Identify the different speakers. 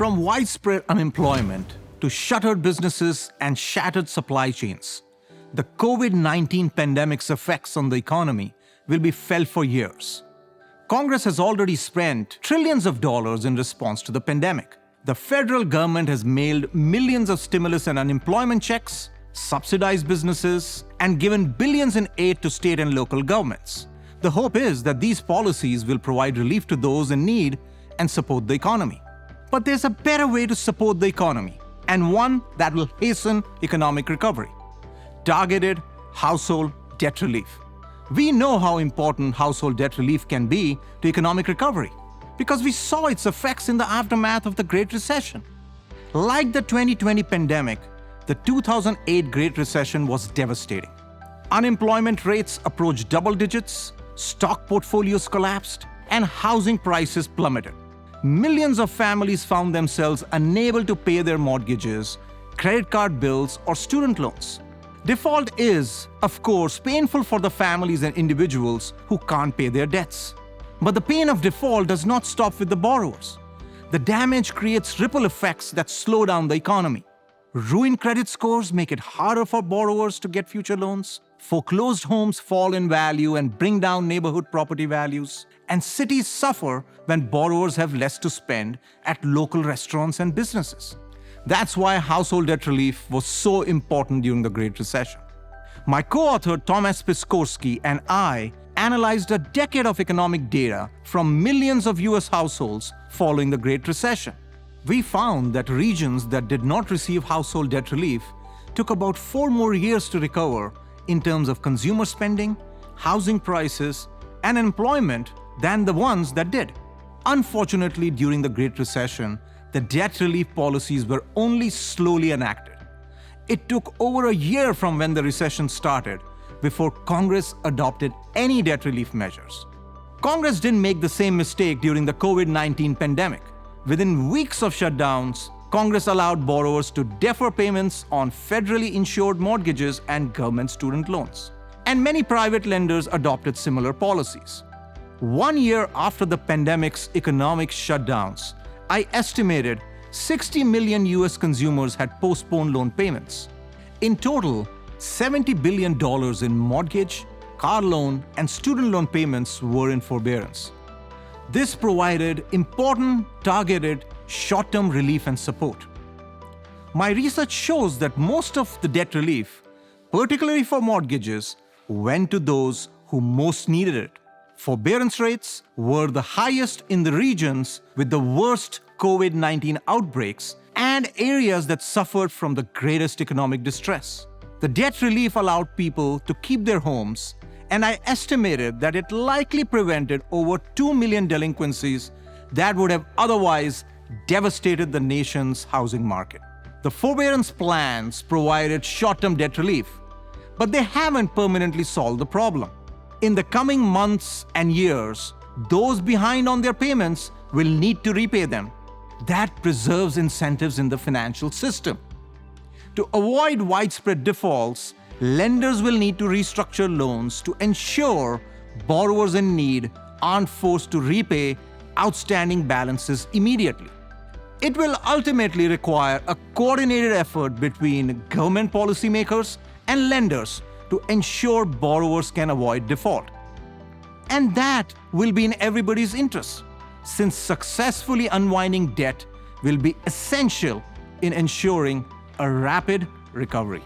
Speaker 1: From widespread unemployment to shuttered businesses and shattered supply chains, the COVID-19 pandemic's effects on the economy will be felt for years. Congress has already spent trillions of dollars in response to the pandemic. The federal government has mailed millions of stimulus and unemployment checks, subsidized businesses, and given billions in aid to state and local governments. The hope is that these policies will provide relief to those in need and support the economy. But there's a better way to support the economy, and one that will hasten economic recovery: targeted household debt relief. We know how important household debt relief can be to economic recovery because we saw its effects in the aftermath of the Great Recession. Like the 2020 pandemic, the 2008 Great Recession was devastating. Unemployment rates approached double digits, stock portfolios collapsed, and housing prices plummeted. Millions of families found themselves unable to pay their mortgages, credit card bills, or student loans. Default is, of course, painful for the families and individuals who can't pay their debts. But the pain of default does not stop with the borrowers. The damage creates ripple effects that slow down the economy. Ruined credit scores make it harder for borrowers to get future loans. Foreclosed homes fall in value and bring down neighborhood property values. And cities suffer when borrowers have less to spend at local restaurants and businesses. That's why household debt relief was so important during the Great Recession. My co-author Thomas Piskorski and I analyzed a decade of economic data from millions of US households following the Great Recession. We found that regions that did not receive household debt relief took about 4 more years to recover in terms of consumer spending, housing prices, and employment than the ones that did. Unfortunately, during the Great Recession, the debt relief policies were only slowly enacted. It took over a year from when the recession started before Congress adopted any debt relief measures. Congress didn't make the same mistake during the COVID-19 pandemic. Within weeks of shutdowns, Congress allowed borrowers to defer payments on federally insured mortgages and government student loans. And many private lenders adopted similar policies. 1 year after the pandemic's economic shutdowns, I estimated 60 million US consumers had postponed loan payments. In total, $70 billion in mortgage, car loan, and student loan payments were in forbearance. This provided important, targeted, short-term relief and support. My research shows that most of the debt relief, particularly for mortgages, went to those who most needed it. Forbearance rates were the highest in the regions with the worst COVID-19 outbreaks and areas that suffered from the greatest economic distress. The debt relief allowed people to keep their homes, and I estimated that it likely prevented over 2 million delinquencies that would have otherwise devastated the nation's housing market. The forbearance plans provided short-term debt relief, but they haven't permanently solved the problem. In the coming months and years, those behind on their payments will need to repay them. That preserves incentives in the financial system. To avoid widespread defaults, lenders will need to restructure loans to ensure borrowers in need aren't forced to repay outstanding balances immediately. It will ultimately require a coordinated effort between government policymakers and lenders to ensure borrowers can avoid default. And that will be in everybody's interest, since successfully unwinding debt will be essential in ensuring a rapid recovery.